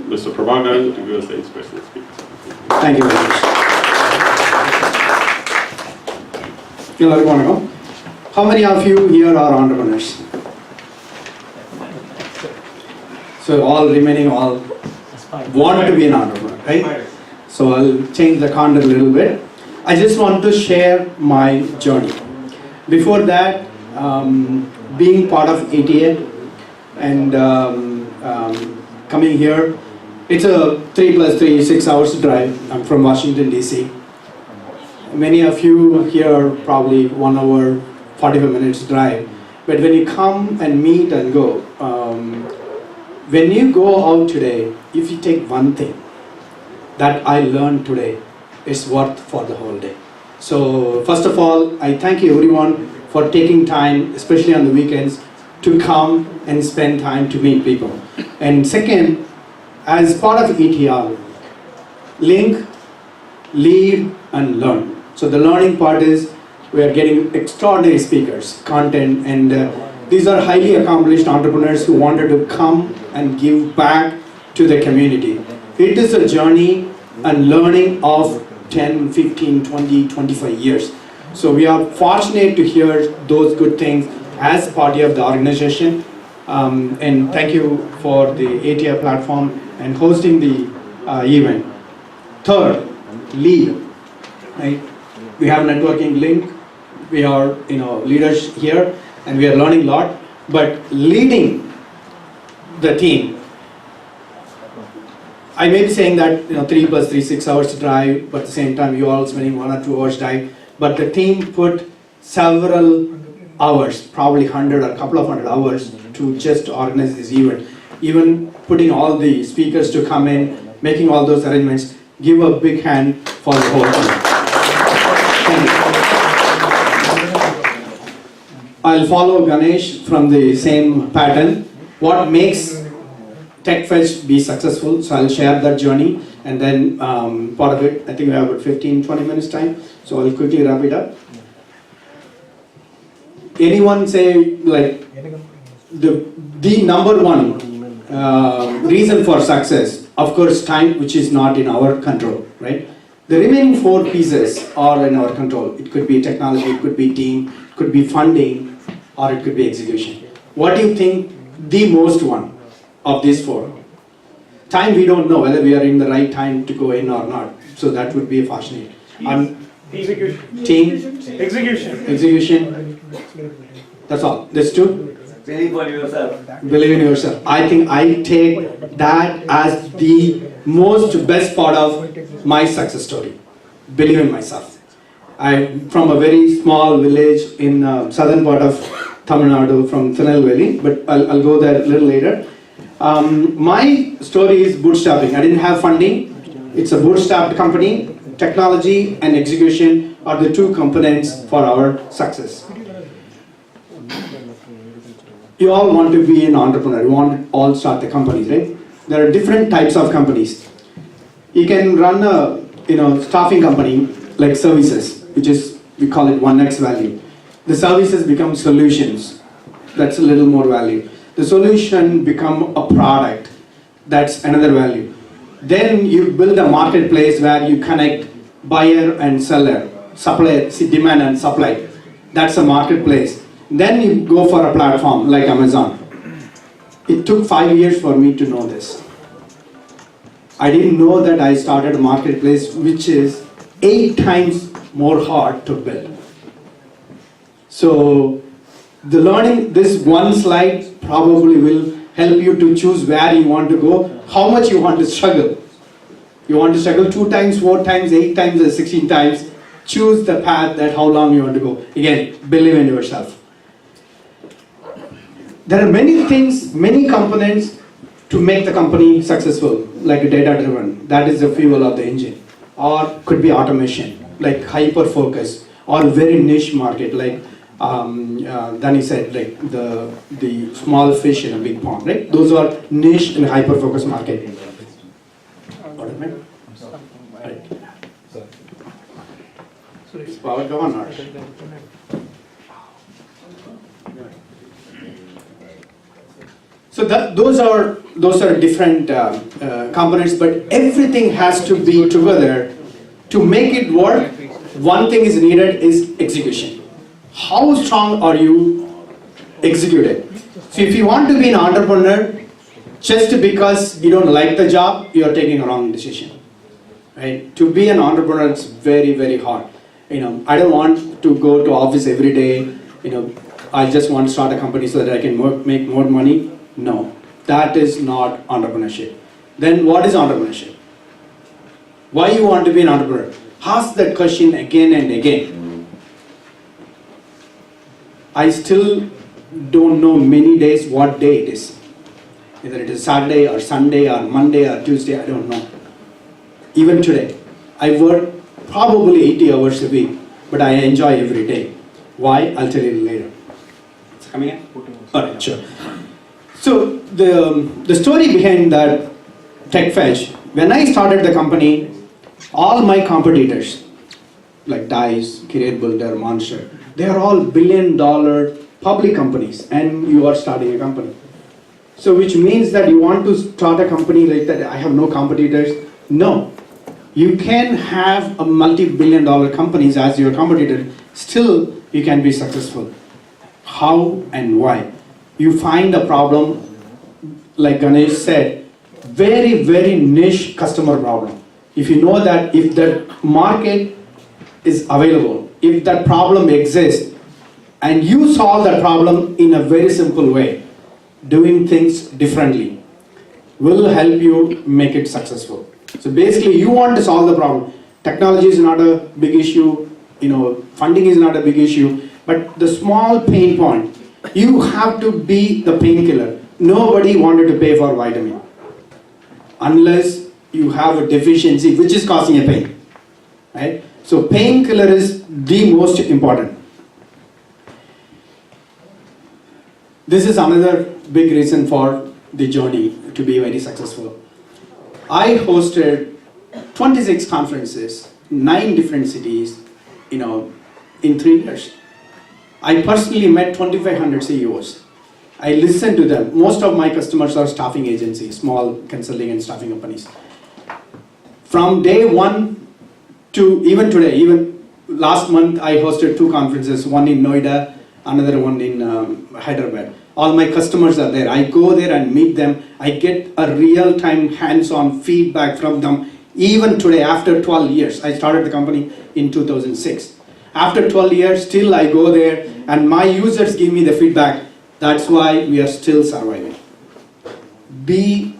Mr. Prabhakaran to give us the inspirational speech. Thank you very much. எல்லாருக்கும் வணக்கம். How many of you here are entrepreneurs? So all remaining all want to be an entrepreneur, right? So I'll change the content a little bit. I just want to share my journey. Before that, being part of ATEA and coming here, it's a 3 + 3, 6 hours drive. I'm from Washington, DC. Many of you here probably 1 hour, 45 minutes drive. But when you come and meet and go, when you go out today, if you take one thing that I learned today, it's worth for the whole day. So first of all, I thank you everyone for taking time, especially on the weekends, to come and spend time to meet people. And second, as part of ATEA, link, lead, and learn. So the learning part is we are getting extraordinary speakers, content, and these are highly accomplished entrepreneurs who wanted to come and give back to the community. It is a journey and learning of 10, 15, 20, 25 years. So we are fortunate to hear those good things as part of the organization. And thank you for the ATEA platform and hosting the event. Third, lead. Right? We have networking link. We are leaders here, and we are learning a lot. But leading the team, I may be saying that 3 + 3, 6 hours to drive, but at the same time you are all spending 1 or 2 hours drive. But the team put several hours, probably 100 or a couple of 100 hours to just organize this event. Even putting all the speakers to come in, making all those arrangements. Give a big hand for the whole team. Thank you. I'll follow Ganesh from the same pattern. What makes TechFetch be successful? So I'll share that journey, and then part of it, I think we have about 15-20 minutes time, so I'll quickly wrap it up. Anyone say like the number one reason for success? Of course, time, which is not in our control, right? The remaining 4 pieces are in our control. It could be technology, it could be team, it could be funding, or it could be execution. What do you think the most one of these 4? Time, we don't know whether we are in the right time to go in or not. So that would be a fortunate. Execution. Team. Execution. That's all. There's 2. Believe in yourself. Believe in yourself. I think I take that as the most best part of my success story. Believe in myself. I'm from a very small village in southern part of Tamil Nadu, from Tirunelveli, but I'll go there a little later. My story is bootstrapping. I didn't have funding. It's a bootstrapped company. Technology and execution are the 2 components for our success. You all want to be an entrepreneur. You want to all start the companies, right? There are different types of companies. You can run a staffing company like services, which is, we call it 1x value. The services become solutions. That's a little more value. The solution become a product. That's another value. Then you build a marketplace where you connect buyer and seller, supplier, demand and supply. That's a marketplace. Then you go for a platform like Amazon. It took 5 years for me to know this. I didn't know that I started a marketplace which is 8 times more hard to build. So the learning, this one slide probably will help you to choose where you want to go, how much you want to struggle. You want to struggle 2 times, 4 times, 8 times, or 16 times. Choose the path that how long you want to go. Again, believe in yourself. There are many things, many components to make the company successful, like data-driven. That is the fuel of the engine. Or could be automation, like hyper-focus, or very niche market, like Danny said, like the small fish in a big pond, right? Those are niche and hyper-focus market. Right. Is power gone or not? So those are different components, but everything has to be together to make it work. One thing is needed is execution. How strong are you executed? So if you want to be an entrepreneur, just because you don't like the job, you are taking a wrong decision. Right? To be an entrepreneur, it's very, very hard. I don't want to go to office every day. I just want to start a company so that I can make more money. No, that is not entrepreneurship. Then what is entrepreneurship? Why you want to be an entrepreneur? Ask that question again and again. I still don't know many days what day it is. Either it is Saturday or Sunday or Monday or Tuesday, I don't know. Even today, I work probably 80 hours a week, but I enjoy every day. Why? I'll tell you later. It's coming in? Alright, sure. So the story behind that TechFetch, when I started the company, all my competitors, like Dice, Career Builder, Monster, they are all billion-dollar public companies, and you are starting a company. So which means that you want to start a company like that, I have no competitors? No. You can have a multi-billion-dollar companies as your competitor, still you can be successful. How and why? You find a problem, like Ganesh said, very, very niche customer problem. If you know that if the market is available, if that problem exists, and you solve that problem in a very simple way, doing things differently, will help you make it successful. So basically, you want to solve the problem. Technology is not a big issue, funding is not a big issue, but the small pain point, you have to be the painkiller. Nobody wanted to pay for vitamin unless you have a deficiency which is causing a pain, right? So painkiller is the most important. This is another big reason for the journey to be very successful. I hosted 26 conferences, 9 different cities, in 3 years. I personally met 2,500 CEOs. I listened to them. Most of my customers are staffing agencies, small consulting and staffing companies. From day one to even today, even last month, I hosted 2 conferences, one in Noida, another one in Hyderabad. All my customers are there. I go there and meet them. I get a real-time hands-on feedback from them. Even today, after 12 years, I started the company in 2006. After 12 years, still I go there and my users give me the feedback. That's why we are still surviving. Be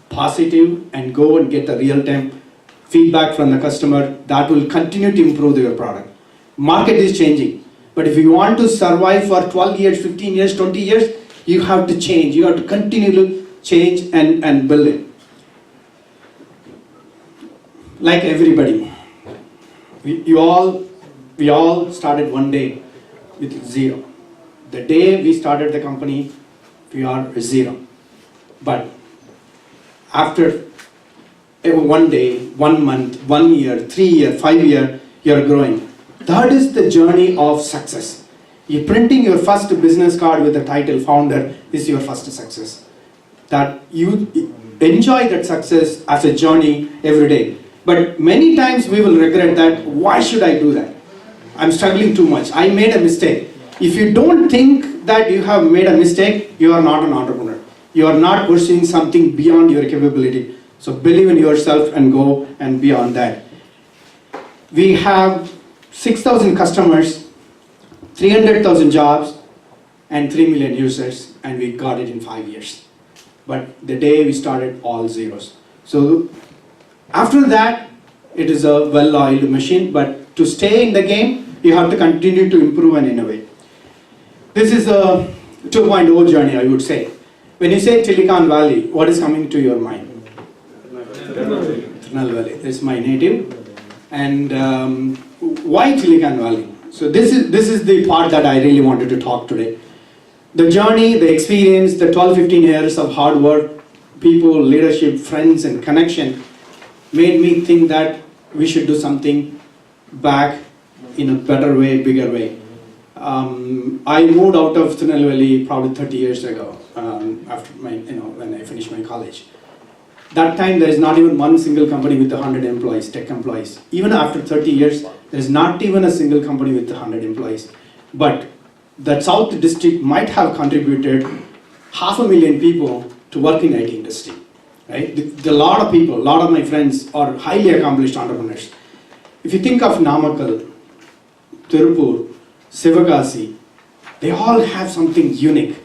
positive and go and get the real-time feedback from the customer. That will continue to improve your product. Market is changing. But if you want to survive for 12 years, 15 years, 20 years, you have to change. You have to continue to change and build it. Like everybody, we all started one day with 0. The day we started the company, we are 0. But after one day, 1 month, 1 year, 3 year, 5 year, you are growing. That is the journey of success. You're printing your first business card with the title founder is your first success. That you enjoy that success as a journey every day. But many times we will regret that, why should I do that? I'm struggling too much. I made a mistake. If you don't think that you have made a mistake, you are not an entrepreneur. You are not pursuing something beyond your capability. So believe in yourself and go and beyond that. We have 6,000 customers, 300,000 jobs, and 3 million users, and we got it in 5 years. But the day we started, all zeros. So after that, it is a well-oiled machine, but to stay in the game, you have to continue to improve and innovate. This is a 2.0 journey, I would say. When you say Silicon Valley, what is coming to your mind? Tirunelveli Valley. This is my native. And why Silicon Valley? So this is the part that I really wanted to talk today. The journey, the experience, the 12-15 years of hard work, people, leadership, friends, and connection made me think that we should do something back in a better way, bigger way. I moved out of Tirunelveli probably 30 years ago. after when I finished my college. That time there is not even one single company with 100 employees, tech employees. Even after 30 years, there is not even a single company with 100 employees. But the South District might have contributed 500,000 people to work in IT industry. Right? A lot of people, a lot of my friends are highly accomplished entrepreneurs. If you think of Namakkal, Tirupur, Sivakasi, they all have something unique.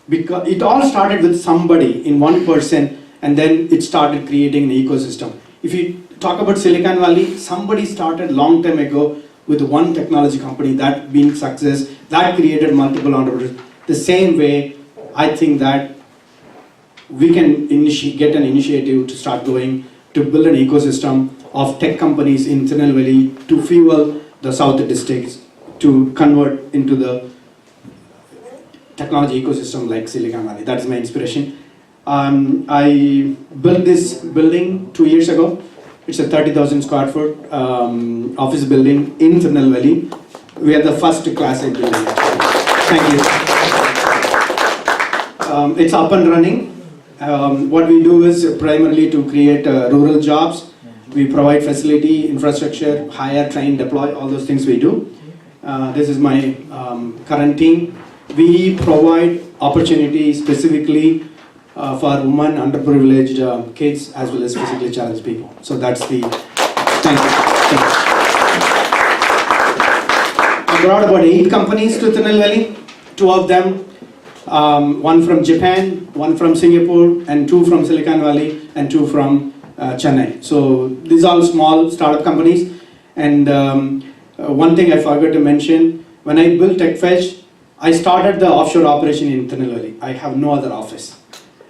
Because it all started with somebody in one person, and then it started creating an ecosystem. If you talk about Silicon Valley, somebody started long time ago with one technology company that being success, that created multiple entrepreneurs. The same way, I think that we can get an initiative to start going to build an ecosystem of tech companies in Tirunelveli to fuel the South Districts to convert into the technology ecosystem like Silicon Valley. That's my inspiration. I built this building 2 years ago. It's a 30,000 square foot office building in Tirunelveli. We are the first class A building. Thank you. It's up and running. What we do is primarily to create rural jobs. We provide facility, infrastructure, hire, train, deploy, all those things we do. This is my current team. We provide opportunity specifically for women, underprivileged kids, as well as physically challenged people. So that's the, thank you. I brought about 8 companies to Tirunelveli, 2 of them, one from Japan, one from Singapore, and 2 from Silicon Valley, and 2 from Chennai. So these are all small startup companies. And one thing I forgot to mention, when I built TechFetch, I started the offshore operation in Tirunelveli. I have no other office.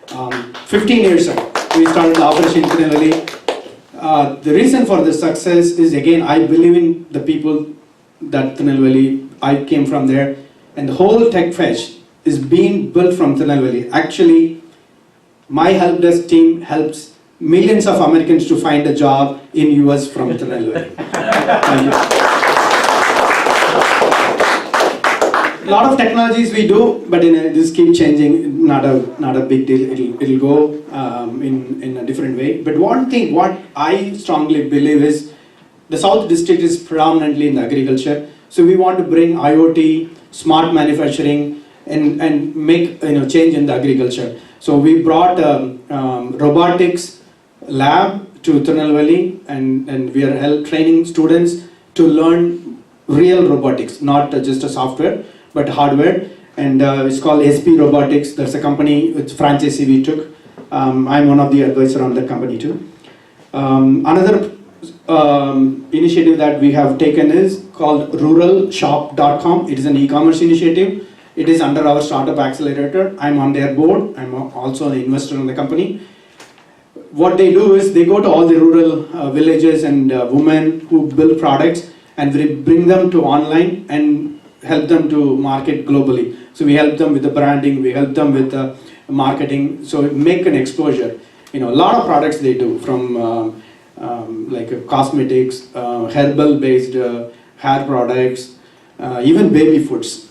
15 years ago, we started the operation in Tirunelveli. The reason for this success is, again, I believe in the people that Tirunelveli, I came from there, and the whole TechFetch is being built from Tirunelveli. Actually, my help desk team helps millions of Americans to find a job in US from Tirunelveli. A lot of technologies we do, but this keep changing. Not a big deal. It'll go in a different way. But one thing, what I strongly believe is, the South District is predominantly in agriculture. So we want to bring IoT, smart manufacturing, and make change in the agriculture. So we brought robotics lab to Tirunelveli, and we are training students to learn real robotics, not just a software, but hardware. And it's called SP Robotics. That's a company, it's franchisee we took. I'm one of the advisors on that company too. Another initiative that we have taken is called ruralshop.com. It is an e-commerce initiative. It is under our startup accelerator. I'm on their board. I'm also an investor in the company. What they do is they go to all the rural villages and women who build products, and we bring them to online and help them to market globally. So we help them with the branding, we help them with the marketing, so make an exposure. A lot of products they do, from like cosmetics, herbal-based hair products, even baby foods.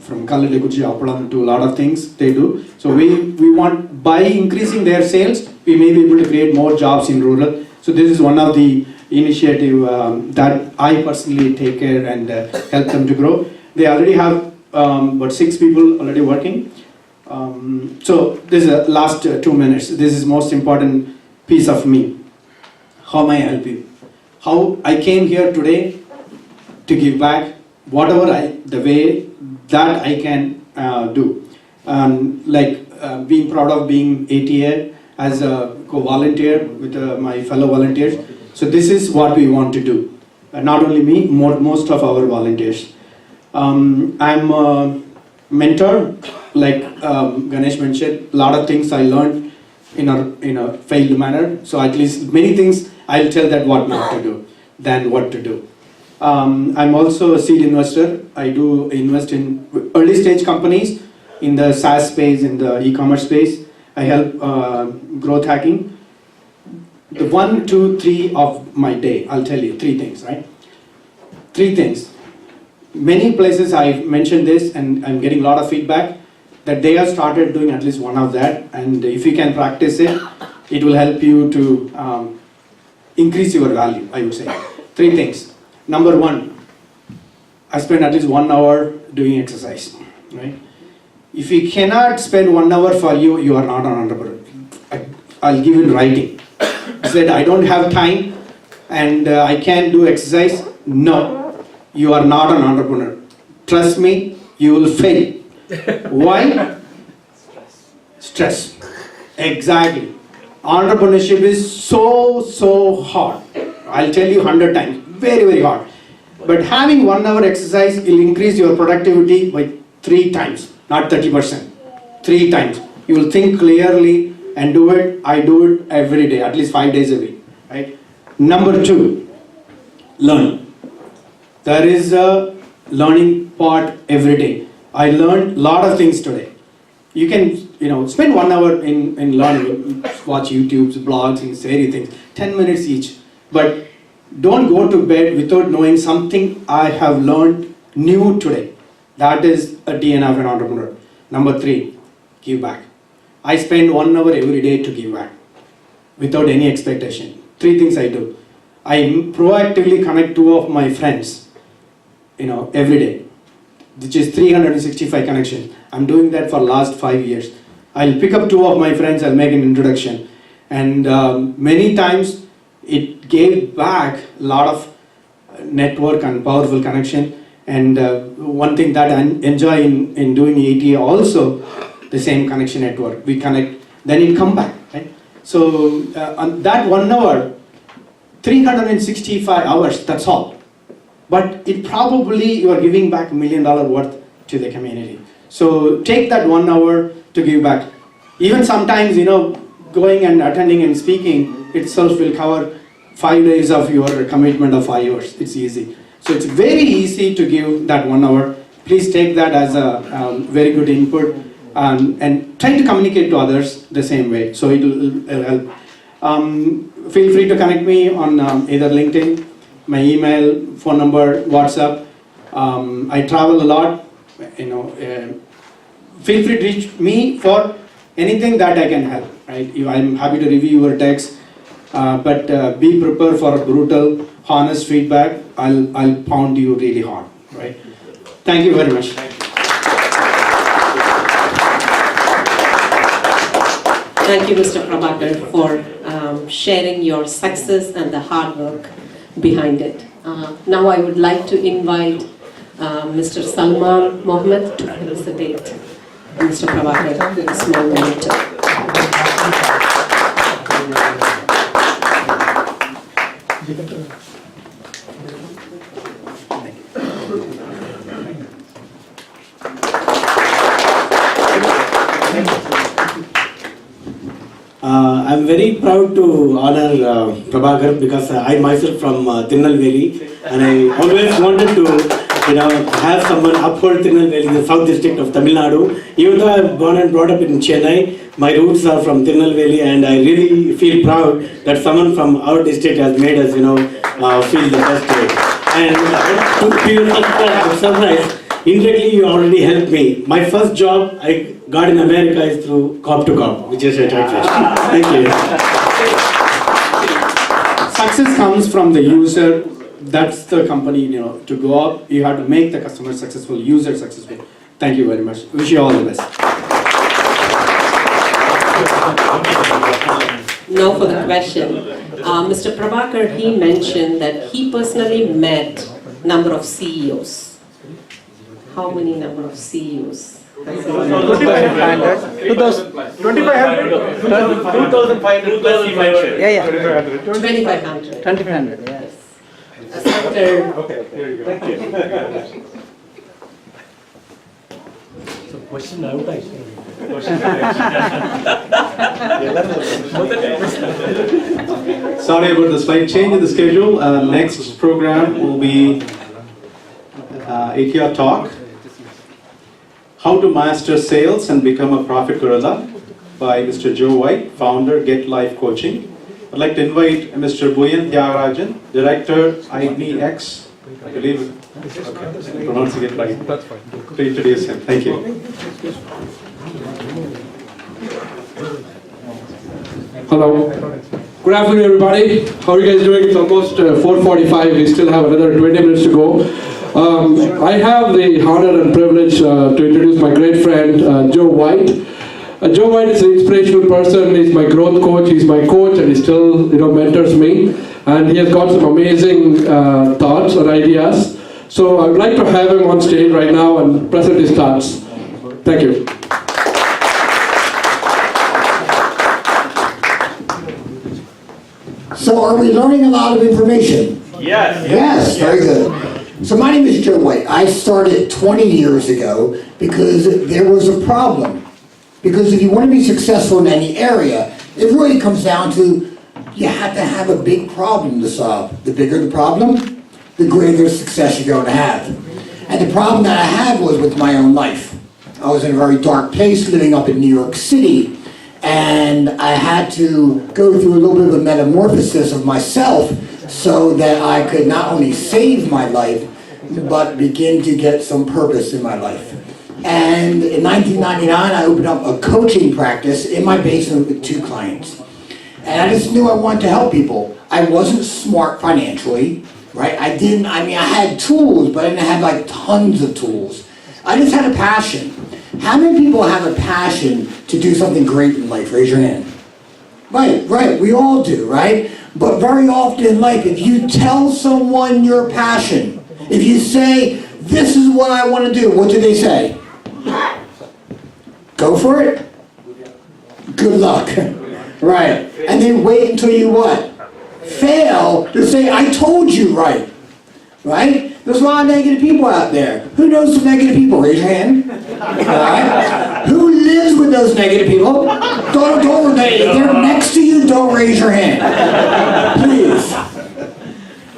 From Kalli Kuchi Appalam to a lot of things they do. So we want, by increasing their sales, we may be able to create more jobs in rural. So this is one of the initiative that I personally take care and help them to grow. They already have about 6 people already working. So this is the last 2 minutes. This is most important piece of me. How may I help you? How I came here today to give back whatever the way that I can do. Being proud of being ATEA as a co-volunteer with my fellow volunteers. So this is what we want to do. Not only me, most of our volunteers. I'm a mentor, like Ganesh mentioned. A lot of things I learned in a failed manner. So at least many things I'll tell that what not to do than what to do. I'm also a seed investor. I do invest in early stage companies in the SaaS space, in the e-commerce space. I help growth hacking. The 1, 2, 3 of my day, I'll tell you 3 things, right? 3 things. Many places I've mentioned this and I'm getting a lot of feedback. that they have started doing at least one of that, and if you can practice it, it will help you to increase your value, I would say. 3 things. Number 1, I spend at least 1 hour doing exercise, right? If you cannot spend 1 hour for you, you are not an entrepreneur. I'll give you in writing. I said, I don't have time and I can't do exercise. No, you are not an entrepreneur. Trust me, you will fail. Why? Stress. Exactly. Entrepreneurship is so hard. I'll tell you 100 times. Very, very hard. But having 1 hour exercise will increase your productivity by 3 times, not 30%. 3 times. You will think clearly and do it. I do it every day, at least 5 days a week. Right? Number 2, learn. There is a learning part every day. I learned a lot of things today. You can, spend 1 hour in learning, watch YouTube's, blogs, and say things, 10 minutes each. But don't go to bed without knowing something I have learned new today. That is a DNA of an entrepreneur. Number 3, give back. I spend 1 hour every day to give back without any expectation. 3 things I do. I proactively connect 2 of my friends, every day, which is 365 connections. I'm doing that for last 5 years. I'll pick up 2 of my friends, I'll make an introduction. And many times it gave back a lot of network and powerful connection. And one thing that I enjoy in doing ATEA also, the same connection network. We connect, then it come back, right? So on that 1 hour, 365 hours, that's all. But it probably you are giving back $1 million worth to the community. So take that 1 hour to give back. Even sometimes, going and attending and speaking itself will cover 5 days of your commitment of 5 hours. It's easy. So it's very easy to give that 1 hour. Please take that as a very good input and try to communicate to others the same way. So it will help. Feel free to connect me on either LinkedIn, my email, phone number, WhatsApp. I travel a lot. Feel free to reach me for anything that I can help. Right? I'm happy to review your text, but be prepared for brutal, honest feedback. I'll pound you really hard. Right? Thank you very much. Thank you, Mr. Prabhakar, for sharing your success and the hard work behind it. Now I would like to invite Mr. Salman Mohammed to felicitate Mr. Prabhakar with a small memento. I'm very proud to honor Prabhakar because I myself from Tirunelveli, and I always wanted to have someone uphold Tirunelveli, the south district of Tamil Nadu. Even though I was born and brought up in Chennai, my roots are from Tirunelveli, and I really feel proud that someone from our district has made us feel the best way. And to be surprised, indirectly you already helped me. My first job I got in America is through Cop to Cop, which is a tight fish. Thank you. Success comes from the user. That's the company, to go up, you have to make the customer successful, user successful. Thank you very much. Wish you all the best. Now for the question. Mr. Prabhakar, he mentioned that he personally met number of CEOs. How many number of CEOs? 2,500. 2,500 plus he mentioned. Yeah. 2,500. 2,500, yes. After Okay, here you go. Thank you. So question out, I think. Sorry about the slight change in the schedule. Next program will be ATEA Talk. How to Master Sales and Become a Profit Gorilla by Mr. Joe White, founder, Get Life Coaching. I'd like to invite Mr. Buyan Tyagarajan, Director, IBX, I believe, okay, I'm pronouncing it right, to introduce him. Thank you. Hello. Good afternoon, everybody. How are you guys doing? It's almost 4:45. We still have another 20 minutes to go. I have the honor and privilege to introduce my great friend, Joe White. Joe White is an inspirational person. He's my growth coach. He's my coach, and he still, mentors me. And he has got some amazing thoughts and ideas. So I would like to have him on stage right now and present his thoughts. Thank you. So are we learning a lot of information? Yes. Yes, very good. So my name is Joe White. I started 20 years ago because there was a problem. Because if you want to be successful in any area, it really comes down to you have to have a big problem to solve. The bigger the problem, the greater success you're going to have. And the problem that I had was with my own life. I was in a very dark place living up in New York City. And I had to go through a little bit of a metamorphosis of myself so that I could not only save my life, but begin to get some purpose in my life. And in 1999, I opened up a coaching practice in my basement with 2 clients. And I just knew I wanted to help people. I wasn't smart financially, right? I had tools, but I didn't have like tons of tools. I just had a passion. How many people have a passion to do something great in life? Raise your hand. Right, we all do, right? But very often in life, if you tell someone your passion, if you say, this is what I want to do, what do they say? Go for it? Good luck. Right. And they wait until you what? Fail to say, I told you right. Right? There's a lot of negative people out there. Who knows some negative people? Raise your hand. Right? Who lives with those negative people? Don't, if they're next to you, don't raise your hand. Please.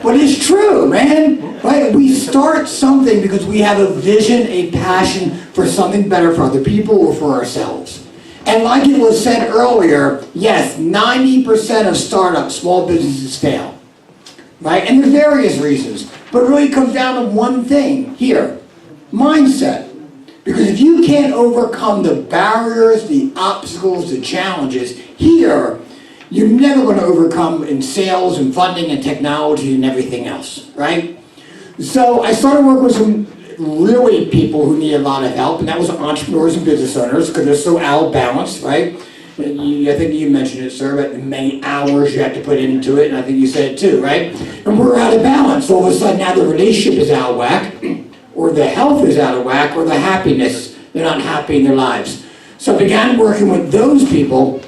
But it's true, man. Right? We start something because we have a vision, a passion for something better for other people or for ourselves. And like it was said earlier, yes, 90% of startups, small businesses fail. Right? And there's various reasons. But it really comes down to one thing here, mindset. Because if you can't overcome the barriers, the obstacles, the challenges here, you're never going to overcome in sales and funding and technology and everything else, right? So I started working with some really people who need a lot of help, and that was entrepreneurs and business owners because they're so out of balance, right? I think you mentioned it, sir, but many hours you have to put into it, and I think you said it too, right? And we're out of balance. All of a sudden now the relationship is out of whack, or the health is out of whack, or the happiness, they're not happy in their lives. So I began working with those people,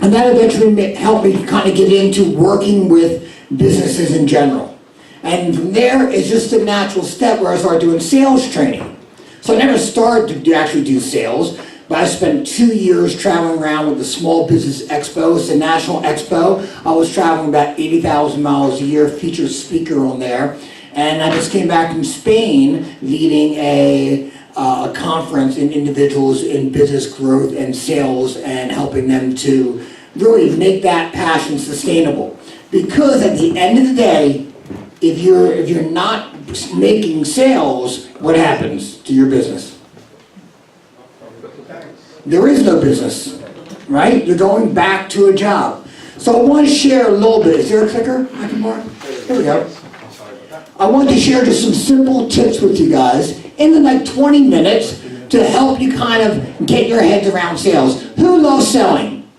and that eventually helped me kind of get into working with businesses in general. And from there, it's just a natural step where I started doing sales training. So I never started to actually do sales, but I spent 2 years traveling around with the Small Business Expo. It's a national expo. I was traveling about 80,000 miles a year, featured speaker on there. And I just came back from Spain leading a conference in individuals in business growth and sales and helping them to really make that passion sustainable. Because at the end of the day, if you're not making sales, what happens to your business? There is no business, right? You're going back to a job. So I want to share a little bit. Is there a clicker I can mark? Here we go. I want to share just some simple tips with you guys in the like 20 minutes to help you kind of get your heads around sales. Who loves selling?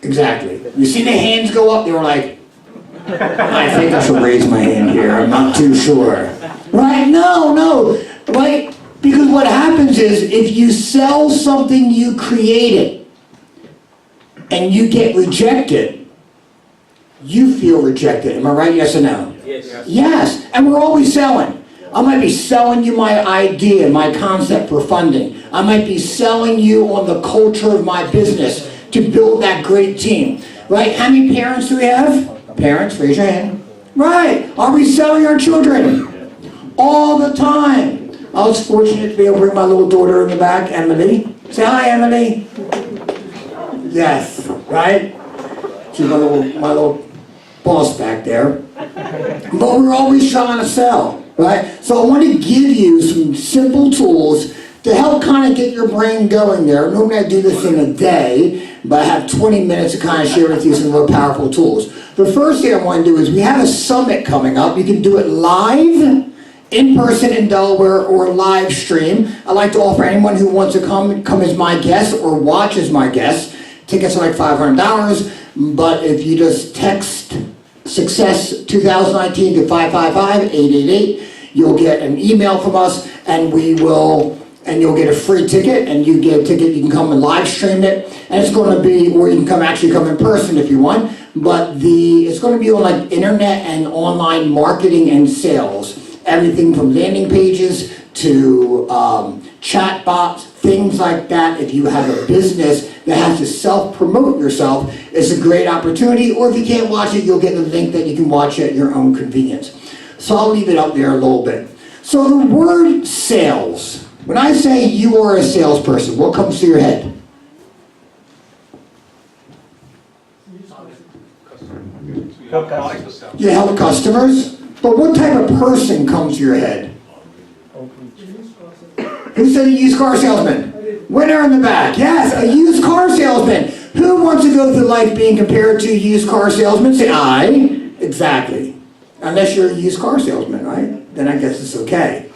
Exactly. You see the hands go up, they were like, I think I should raise my hand here, I'm not too sure. Right? No. Right? Because what happens is, if you sell something you created, and you get rejected, you feel rejected. Am I right? Yes or no? Yes. Yes. And we're always selling. I might be selling you my idea, my concept for funding. I might be selling you on the culture of my business to build that great team. Right? How many parents do we have? Parents, raise your hand. Right. Are we selling our children? All the time. I was fortunate to be able to bring my little daughter in the back, Emily. Say hi, Emily. Yes, right? She's my little boss back there. But we're always trying to sell, right? So I want to give you some simple tools To help kind of get your brain going there, normally I do this in a day, but I have 20 minutes to kind of share with you some real powerful tools. The first thing I want to do is we have a summit coming up. You can do it live, in person in Delaware, or live stream. I'd like to offer anyone who wants to come as my guest or watch as my guest. Tickets are like $500, but if you just text Success 2019 to 555-888, you'll get an email from us, and you'll get a free ticket, and you get a ticket, you can come and live stream it, and it's going to be, or you can actually come in person if you want, but it's going to be on like internet and online marketing and sales. Everything from landing pages to chat bots, things like that. If you have a business that has to self-promote yourself, it's a great opportunity, or if you can't watch it, you'll get the link that you can watch it at your own convenience. So I'll leave it up there a little bit. So the word sales, when I say you are a salesperson, what comes to your head? You help customers, but what type of person comes to your head? Who said a used car salesman? Winner in the back. Yes, a used car salesman. Who wants to go through life being compared to a used car salesman? Say I. Exactly. Unless you're a used car salesman, right? Then I guess it's okay.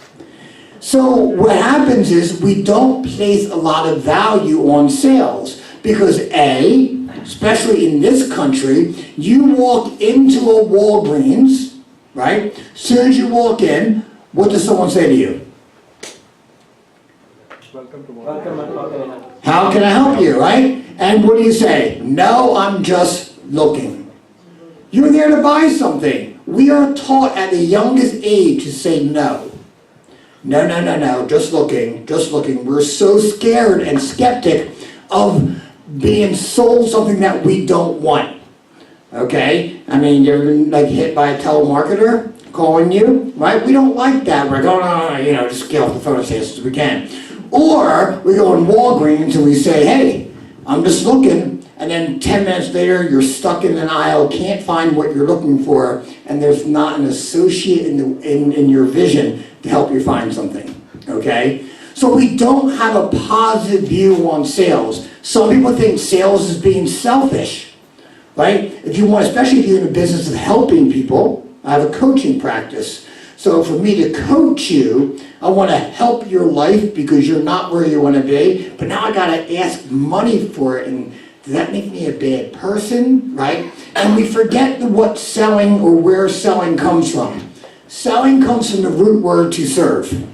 So what happens is we don't place a lot of value on sales because A, especially in this country, you walk into a Walgreens, right? As soon as you walk in, what does someone say to you? How can I help you, right? And what do you say? No, I'm just looking. You're there to buy something. We are taught at the youngest age to say no. No, just looking, just looking. We're so scared and skeptic of being sold something that we don't want. Okay? I mean, you've ever been like hit by a telemarketer calling you, right? We don't like that. We're going, no, just get off the phone as fast as we can. Or we go in Walgreens and we say, hey, I'm just looking, and then 10 minutes later you're stuck in an aisle, can't find what you're looking for, and there's not an associate in your vision to help you find something, okay? So we don't have a positive view on sales. Some people think sales is being selfish, right? If you want, especially if you're in the business of helping people, I have a coaching practice. So for me to coach you, I want to help your life because you're not where you want to be, but now I got to ask money for it, and does that make me a bad person, right? And we forget what selling or where selling comes from. Selling comes from the root word to serve.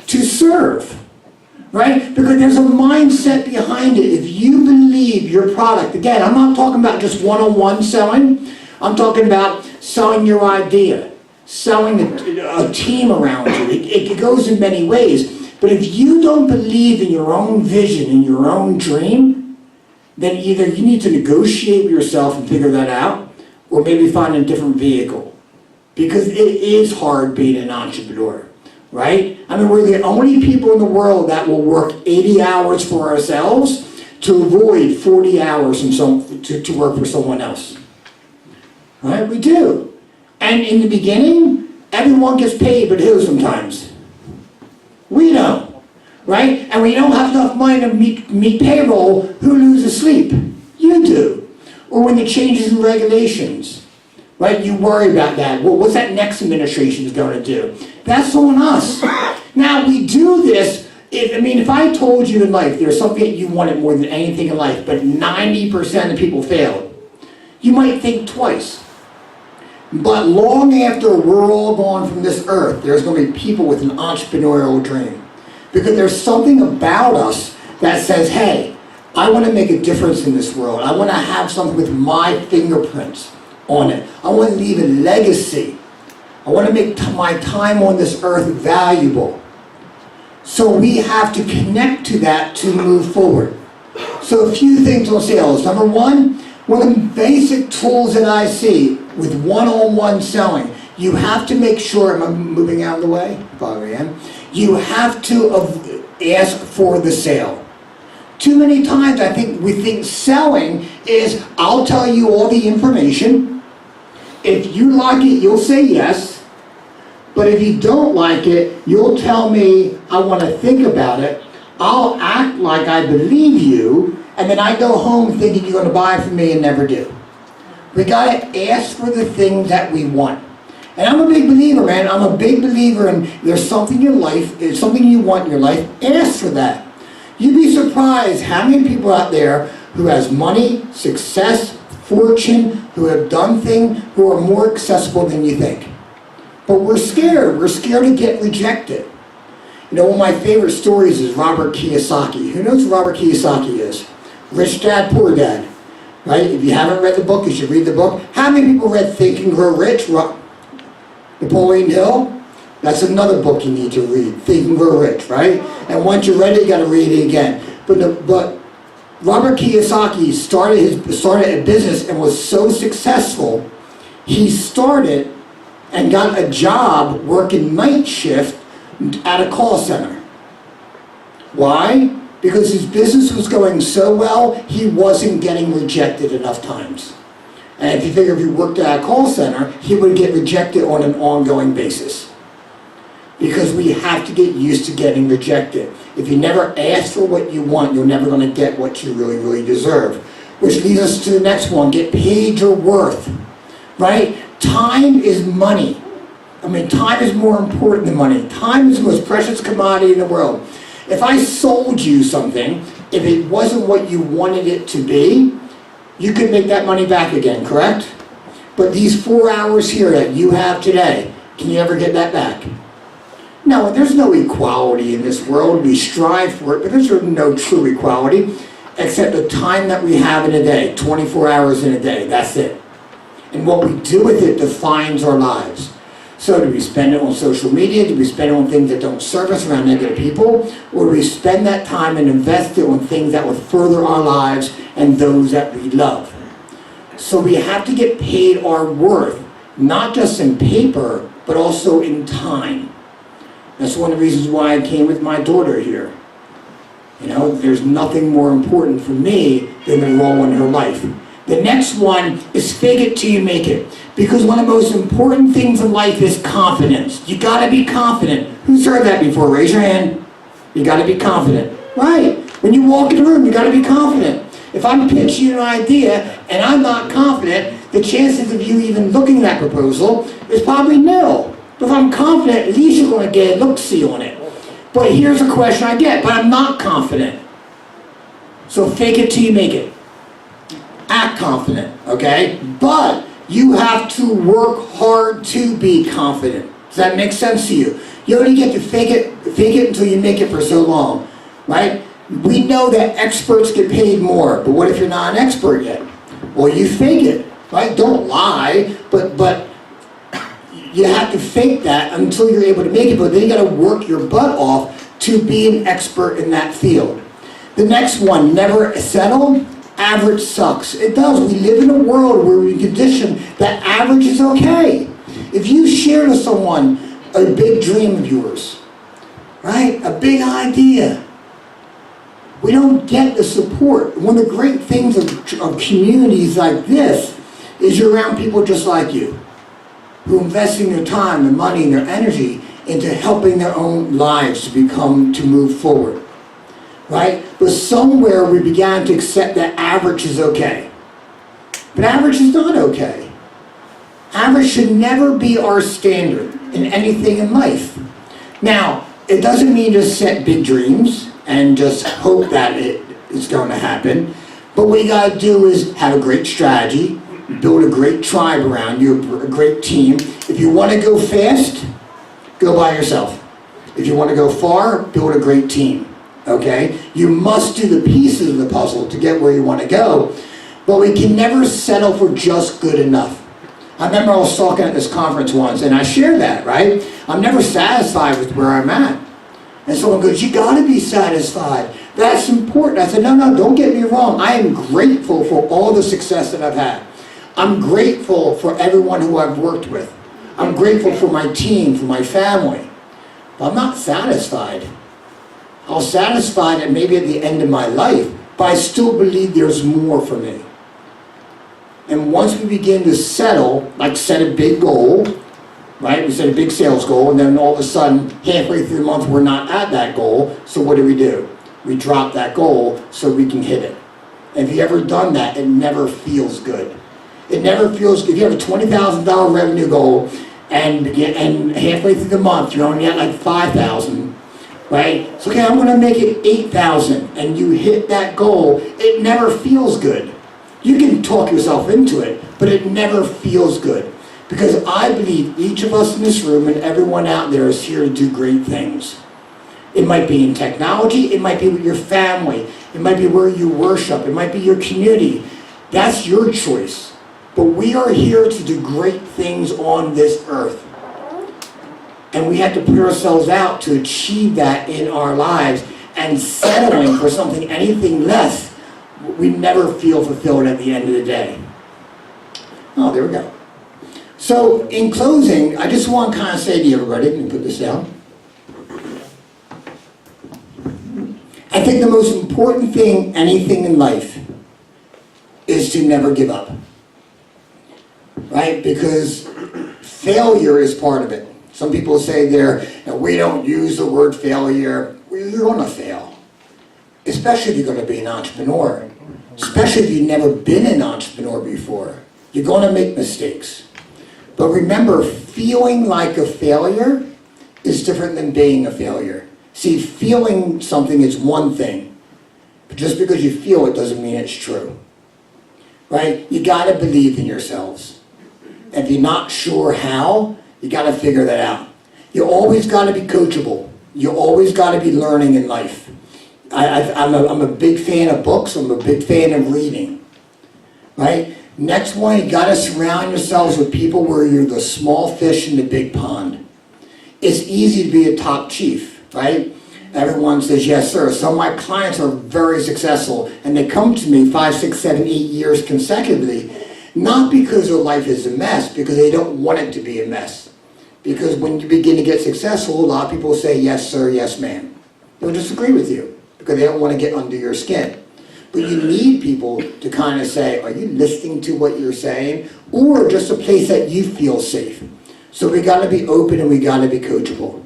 To serve, right? Because there's a mindset behind it. If you believe your product, again, I'm not talking about just one-on-one selling. I'm talking about selling your idea, selling a team around you. It goes in many ways. But if you don't believe in your own vision and your own dream, then either you need to negotiate with yourself and figure that out, or maybe find a different vehicle. Because it is hard being an entrepreneur, right? I mean, we're the only people in the world that will work 80 hours for ourselves to avoid 40 hours to work for someone else. Right? We do. And in the beginning, everyone gets paid, but who sometimes? We don't. Right? And when you don't have enough money to meet payroll, who loses sleep? You do. Or when the changes in regulations, right? You worry about that. Well, what's that next administration is going to do? That's on us. Now, we do this, if I told you in life there's something that you wanted more than anything in life, but 90% of people failed, you might think twice. But long after we're all gone from this earth, there's going to be people with an entrepreneurial dream. Because there's something about us that says, hey, I want to make a difference in this world. I want to have something with my fingerprints on it. I want to leave a legacy. I want to make my time on this earth valuable. So we have to connect to that to move forward. So a few things on sales. Number one of the basic tools that I see with one-on-one selling, you have to make sure, am I moving out of the way? Probably am. You have to ask for the sale. Too many times I think we think selling is, I'll tell you all the information. If you like it, you'll say yes. But if you don't like it, you'll tell me, I want to think about it. I'll act like I believe you, and then I go home thinking you're going to buy from me and never do. We got to ask for the things that we want. And I'm a big believer, man. I'm a big believer in there's something in your life, there's something you want in your life, ask for that. You'd be surprised how many people out there who has money, success, fortune, who have done things, who are more accessible than you think. But we're scared. We're scared to get rejected. You know, one of my favorite stories is Robert Kiyosaki. Who knows who Robert Kiyosaki is? Rich Dad, Poor Dad. Right? If you haven't read the book, you should read the book. How many people read Think and Grow Rich? Napoleon Hill? That's another book you need to read. Think and Grow Rich, right? And once you read it, you got to read it again. But Robert Kiyosaki started a business and was so successful, he started and got a job working night shift at a call center. Why? Because his business was going so well, he wasn't getting rejected enough times. And if you figure if he worked at a call center, he would get rejected on an ongoing basis. Because we have to get used to getting rejected. If you never ask for what you want, you're never going to get what you really, really deserve. Which leads us to the next one, get paid your worth. Right? Time is money. I mean, time is more important than money. Time is the most precious commodity in the world. If I sold you something, if it wasn't what you wanted it to be, you could make that money back again, correct? But these 4 hours here that you have today, can you ever get that back? No, there's no equality in this world. We strive for it, but there's no true equality, except the time that we have in a day, 24 hours in a day, that's it. And what we do with it defines our lives. So do we spend it on social media? Do we spend it on things that don't serve us around negative people? Or do we spend that time and invest it on things that will further our lives and those that we love? So we have to get paid our worth, not just in paper, but also in time. That's one of the reasons why I came with my daughter here. You know, there's nothing more important for me than the role in her life. The next one is fake it till you make it. Because one of the most important things in life is confidence. You gotta be confident. Who's heard that before? Raise your hand. You gotta be confident. Right. When you walk in the room, you gotta be confident. If I'm pitching you an idea and I'm not confident, the chances of you even looking at that proposal is probably nil. But if I'm confident, at least you're gonna get a look-see on it. But here's a question I get, but I'm not confident. So fake it till you make it. Act confident, okay? But you have to work hard to be confident. Does that make sense to you? You only get to fake it until you make it for so long, right? We know that experts get paid more, but what if you're not an expert yet? Well, you fake it, right? Don't lie, but you have to fake that until you're able to make it, but then you gotta work your butt off to be an expert in that field. The next one, never settle. Average sucks. It does. We live in a world where we condition that average is okay. If you share to someone a big dream of yours, right? A big idea, we don't get the support. One of the great things of communities like this is you're around people just like you, who invest in their time, their money, and their energy into helping their own lives to move forward. Right? But somewhere we began to accept that average is okay. But average is not okay. Average should never be our standard in anything in life. Now, it doesn't mean just set big dreams and just hope that it is going to happen. But what you got to do is have a great strategy, build a great tribe around you, a great team. If you want to go fast, go by yourself. If you want to go far, build a great team. Okay? You must do the pieces of the puzzle to get where you want to go, but we can never settle for just good enough. I remember I was talking at this conference once, and I shared that, right? I'm never satisfied with where I'm at. And someone goes, you gotta be satisfied. That's important. I said, no, don't get me wrong. I am grateful for all the success that I've had. I'm grateful for everyone who I've worked with. I'm grateful for my team, for my family. But I'm not satisfied. I was satisfied at maybe at the end of my life, but I still believe there's more for me. And once we begin to settle, like set a big goal, right? We set a big sales goal, and then all of a sudden, halfway through the month, we're not at that goal. So what do? We drop that goal so we can hit it. And if you ever done that, it never feels good. It never feels, if you have a $20,000 revenue goal and halfway through the month, you're only at like 5,000, right? So, okay, I'm gonna make it 8,000, and you hit that goal, it never feels good. You can talk yourself into it, but it never feels good. Because I believe each of us in this room and everyone out there is here to do great things. It might be in technology, it might be with your family, it might be where you worship, it might be your community. That's your choice. But we are here to do great things on this earth. And we have to put ourselves out to achieve that in our lives, and settling for something, anything less, we never feel fulfilled at the end of the day. Oh, there we go. So, in closing, I just want to kind of say to everybody, let me put this down. I think the most important thing, anything in life, is to never give up. Right? Because failure is part of it. Some people say we don't use the word failure. Well, you're going to fail. Especially if you're going to be an entrepreneur. Especially if you've never been an entrepreneur before. You're going to make mistakes. But remember, feeling like a failure is different than being a failure. See, feeling something is one thing. But just because you feel it doesn't mean it's true. Right? You got to believe in yourselves. If you're not sure how, you got to figure that out. You always got to be coachable. You always got to be learning in life. I'm a big fan of books. I'm a big fan of reading. Right? Next one, you got to surround yourselves with people where you're the small fish in the big pond. It's easy to be a top chief, right? Everyone says, yes, sir. Some of my clients are very successful, and they come to me 5, 6, 7, 8 years consecutively, not because their life is a mess, because they don't want it to be a mess. Because when you begin to get successful, a lot of people say, yes, sir, yes, ma'am. They'll disagree with you, because they don't want to get under your skin. But you need people to kind of say, are you listening to what you're saying? Or just a place that you feel safe. So we got to be open and we got to be coachable.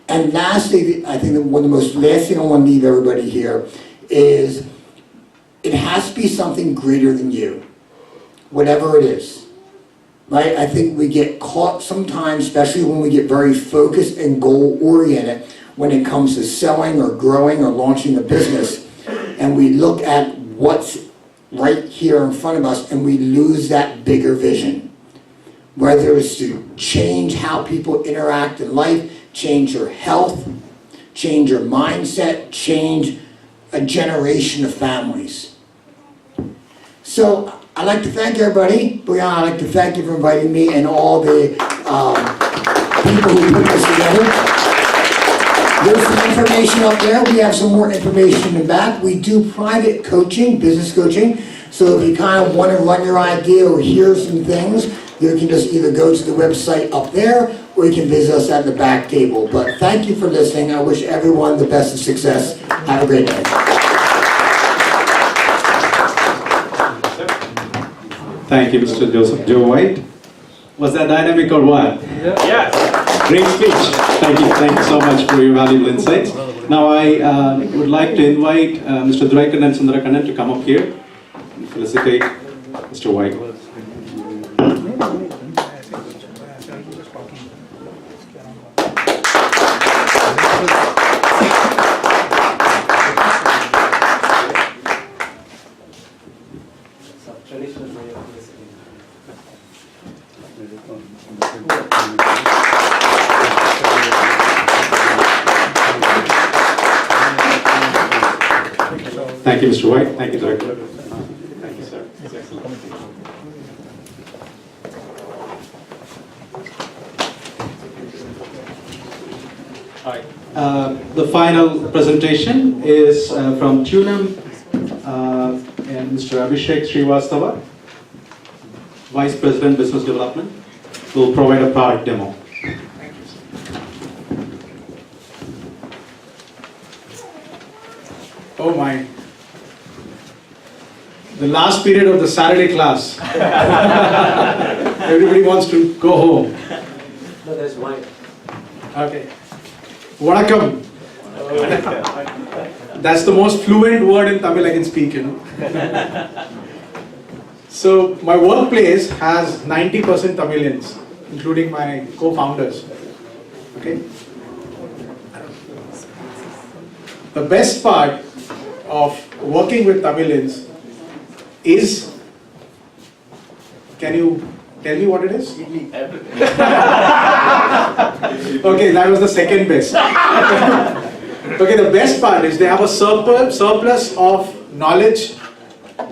And lastly, I think one of the most last thing I want to leave everybody here is it has to be something greater than you, whatever it is. Right? I think we get caught sometimes, especially when we get very focused and goal-oriented when it comes to selling or growing or launching a business. And we look at what's right here in front of us and we lose that bigger vision. Whether it's to change how people interact in life, change your health, change your mindset, change a generation of families. So I'd like to thank everybody. Brianna, I'd like to thank you for inviting me and all the people who put this together. There's some information up there. We have some more information in the back. We do private coaching, business coaching. So if you kind of want to run your idea or hear some things, you can just either go to the website up there or you can visit us at the back table. But thank you for listening. I wish everyone the best of success. Have a great day. Thank you, Mr. Joe White. Was that dynamic or what? Yes. Great speech. Thank you so much for your valuable insights. Now I would like to invite Mr. Duraikan and Sundarakanan to come up here and felicitate Mr. White. Thank you, Mr. White. Thank you, Director. Thank you, sir. All right. The final presentation is from Tunam and Mr. Abhishek Srivastava, Vice President, Business Development, who will provide a product demo. Oh my. The last period of the Saturday class. Everybody wants to go home. No, there's wine. Okay. Vanakkam. That's the most fluent word in Tamil I can speak, you know. So my workplace has 90% Tamilians, including my co-founders. Okay. The best part of working with Tamilians is, can you tell me what it is? Okay, that was the second best. Okay, the best part is they have a surplus of knowledge,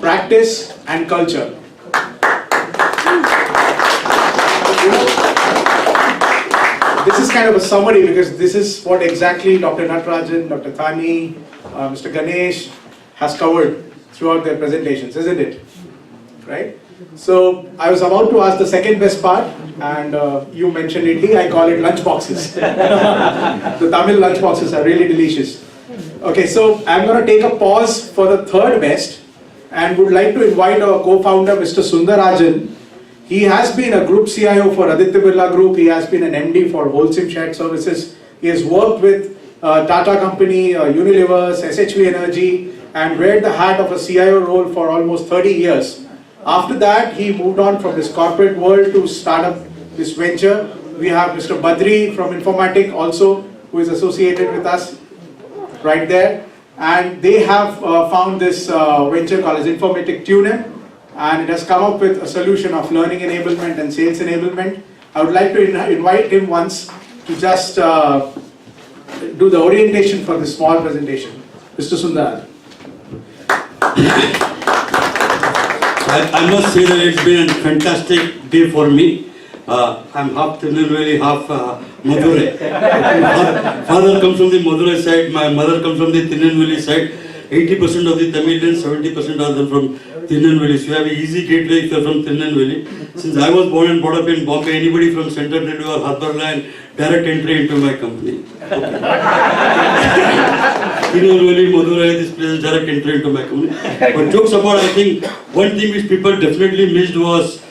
practice, and culture. This is kind of a summary because this is what exactly Dr. Natarajan, Dr. Thani, Mr. Ganesh has covered throughout their presentations, isn't it? Right? So I was about to ask the second best part, and you mentioned idli. I call it lunch boxes. The Tamil lunch boxes are really delicious. Okay, so I'm going to take a pause for the third best, and would like to invite our co-founder, Mr. Sundarajan. He has been a group CIO for Aditya Birla Group. He has been an MD for Wholesome Shared Services. He has worked with Tata Company, Unilever, SHV Energy, and wear the hat of a CIO role for almost 30 years. After that, he moved on from this corporate world to start up this venture. We have Mr. Badri from Informatic also, who is associated with us right there. And they have found this venture called as Informatic TuneIn, and it has come up with a solution of learning enablement and sales enablement. I would like to invite him once to just do the orientation for this small presentation. Mr. Sundar. I must say that it's been a fantastic day for me. I'm half Tirunelveli, half Madurai. Father comes from the Madurai side, my mother comes from the Tirunelveli side. 80% of the Tamilians, 70% are them from Tirunelveli. So you have an easy gateway if you're from Tirunelveli. Since I was born and brought up in Bombay, anybody from Central Railway or Harbour Line, direct entry into my company. Okay. Tirunelveli, Madurai, this place is direct entry into my company. But jokes about, I think one thing which people definitely missed was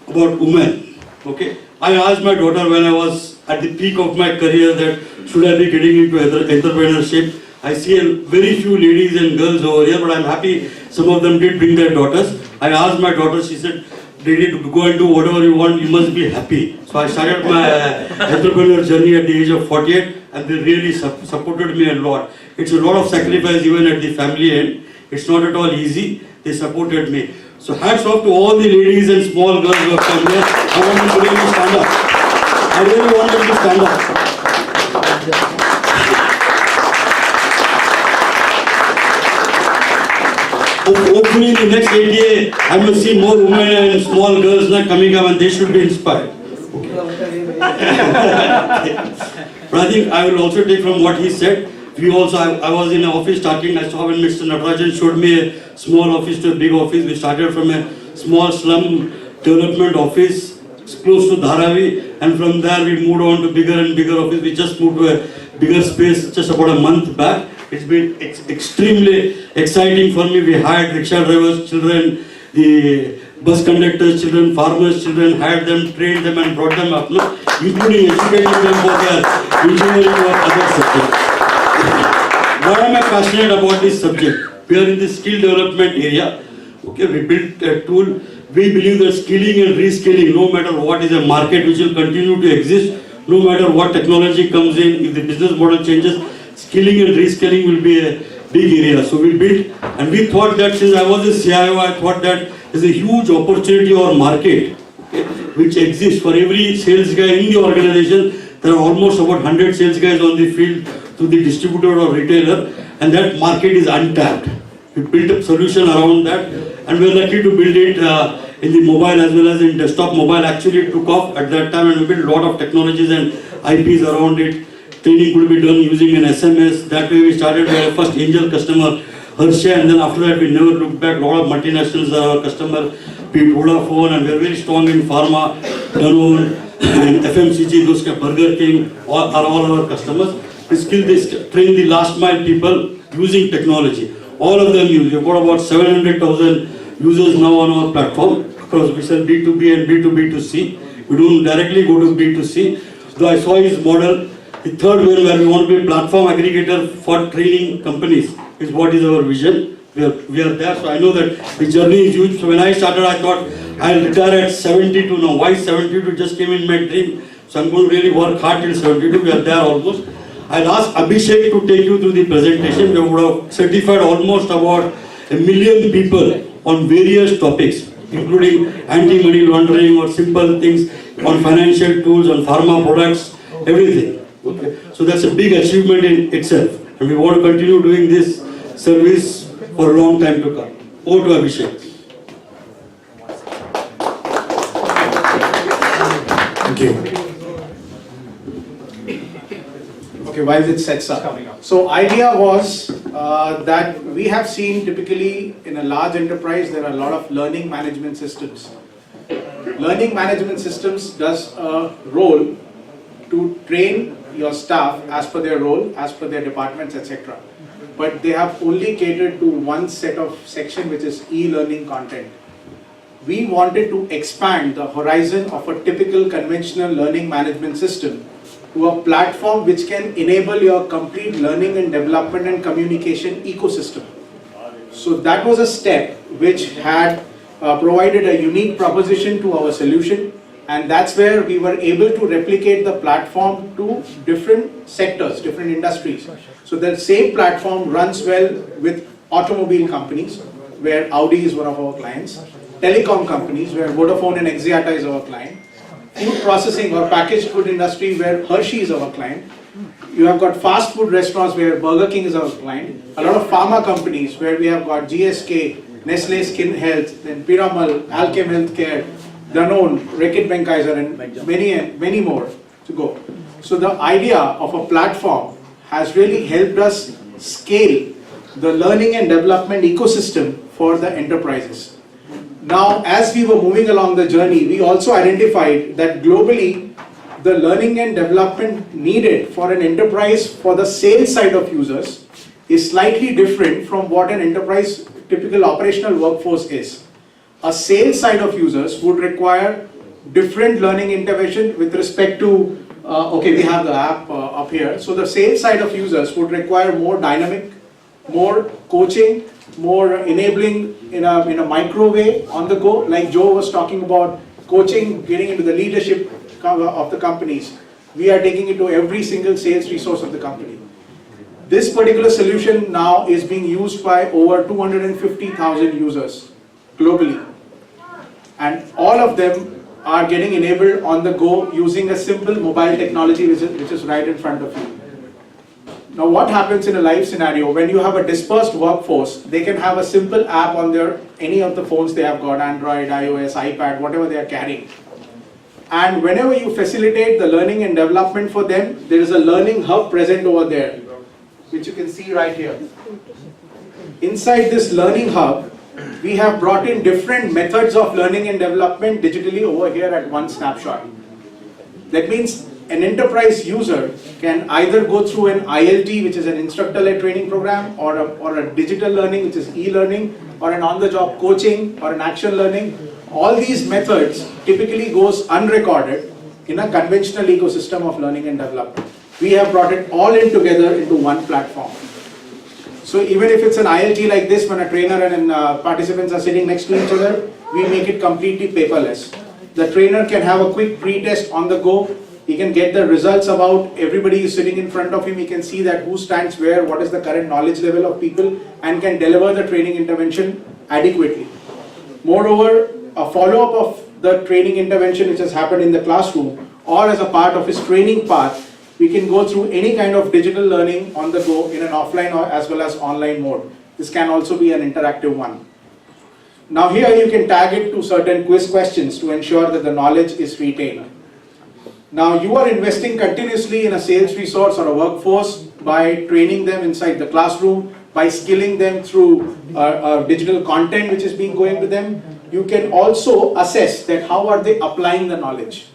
about women. Okay, I asked my daughter when I was at the peak of my career that should I be getting into entrepreneurship. I see a very few ladies and girls over here, but I'm happy some of them did bring their daughters. I asked my daughter, she said, "Daddy, to go and do whatever you want, you must be happy." So I started my entrepreneur journey at the age of 48, and they really supported me a lot. It's a lot of sacrifice even at the family end. It's not at all easy. They supported me. So hats off to all the ladies and small girls who have come here. I want them to really stand up. I really want them to stand up. Hopefully in the next ATEA, I will see more women and small girls now coming up, and they should be inspired. Okay. But I think I will also take from what he said. We also, I was in an office starting, I saw when Mr. Natarajan showed me a small office to a big office. We started from a small slum development office close to Dharavi, and from there we moved on to bigger and bigger office. We just moved to a bigger space just about a month back. It's been extremely exciting for me. We hired rickshaw drivers, children, the bus conductors, children, farmers, children, hired them, trained them and brought them up, including educating them for their engineering or other subjects. What am I passionate about this subject? We are in the skill development area. Okay, we built a tool. We believe that skilling and reskilling, no matter what, is a market which will continue to exist, no matter what technology comes in, if the business model changes, skilling and reskilling will be a big area. So we built, and we thought that since I was a CIO, I thought that there's a huge opportunity or market, okay, which exists for every sales guy in the organization. There are almost about 100 sales guys on the field to the distributor or retailer, and that market is untapped. We built a solution around that, and we're lucky to build it in the mobile as well as in desktop. Mobile actually took off at that time, and we built a lot of technologies and IPs around it. Training could be done using an SMS. That way we started with our first angel customer, Hershey, and then after that we never looked back. A lot of multinationals are our customer, be it Vodafone, and we're very strong in pharma, Danone, and FMCG, those Burger King, are all our customers. We train the last mile people using technology. All of them use. We've got about 700,000 users now on our platform, because we sell B2B and B2B2C. We don't directly go to B2C. I saw his model. The third one, where we want to be a platform aggregator for training companies, is what is our vision. We are there, so I know that the journey is huge. So when I started, I thought I'll retire at 72. Now, why 72? Just came in my dream. So I'm going to really work hard till 72. We are there almost. I'll ask Abhishek to take you through the presentation. We would have certified almost about 1 million people on various topics, including anti-money laundering or simple things on financial tools, on pharma products, everything. Okay. So that's a big achievement in itself. And we want to continue doing this service for a long time to come. Over to Abhishek. Thank you. Okay, while it sets up. So idea was that we have seen typically in a large enterprise there are a lot of learning management systems. Learning management systems does a role to train your staff as per their role, as per their departments, etc. But they have only catered to one set of section, which is e-learning content. We wanted to expand the horizon of a typical conventional learning management system to a platform which can enable your complete learning and development and communication ecosystem. So that was a step which had provided a unique proposition to our solution, and that's where we were able to replicate the platform to different sectors, different industries. So the same platform runs well with automobile companies, where Audi is one of our clients, telecom companies, where Vodafone and Axiata is our client, food processing or packaged food industry, where Hershey is our client. You have got fast food restaurants where Burger King is our client. A lot of pharma companies where we have got GSK, Nestle Skin Health, then Piramal, Alchem Healthcare, Danone, Reckitt Benckiser, and many more to go. So the idea of a platform has really helped us scale the learning and development ecosystem for the enterprises. Now, as we were moving along the journey, we also identified that globally, the learning and development needed for an enterprise for the sales side of users is slightly different from what an enterprise typical operational workforce is. A sales side of users would require different learning intervention with respect to, okay, we have the app up here. So the sales side of users would require more dynamic, more coaching, more enabling in a micro way on the go, like Joe was talking about coaching, getting into the leadership of the companies. We are taking it to every single sales resource of the company. This particular solution now is being used by over 250,000 users globally. And all of them are getting enabled on the go using a simple mobile technology which is right in front of you. Now what happens in a live scenario, when you have a dispersed workforce, they can have a simple app on any of the phones they have got, Android, iOS, iPad, whatever they are carrying. And whenever you facilitate the learning and development for them, there is a learning hub present over there, which you can see right here. Inside this learning hub, we have brought in different methods of learning and development digitally over here at one snapshot. That means an enterprise user can either go through an ILT, which is an instructor-led training program, or a digital learning, which is e-learning, or an on-the-job coaching, or an action learning. All these methods typically goes unrecorded in a conventional ecosystem of learning and development. We have brought it all in together into one platform. So even if it's an ILT like this, when a trainer and participants are sitting next to each other, we make it completely paperless. The trainer can have a quick pre-test on the go. He can get the results about everybody is sitting in front of him. He can see that who stands where, what is the current knowledge level of people, and can deliver the training intervention adequately. Moreover, a follow-up of the training intervention which has happened in the classroom or as a part of his training path, we can go through any kind of digital learning on the go in an offline or as well as online mode. This can also be an interactive one. Now here you can tag it to certain quiz questions to ensure that the knowledge is retained. Now you are investing continuously in a sales resource or a workforce by training them inside the classroom, by skilling them through digital content which is being going to them. You can also assess that how are they applying the knowledge.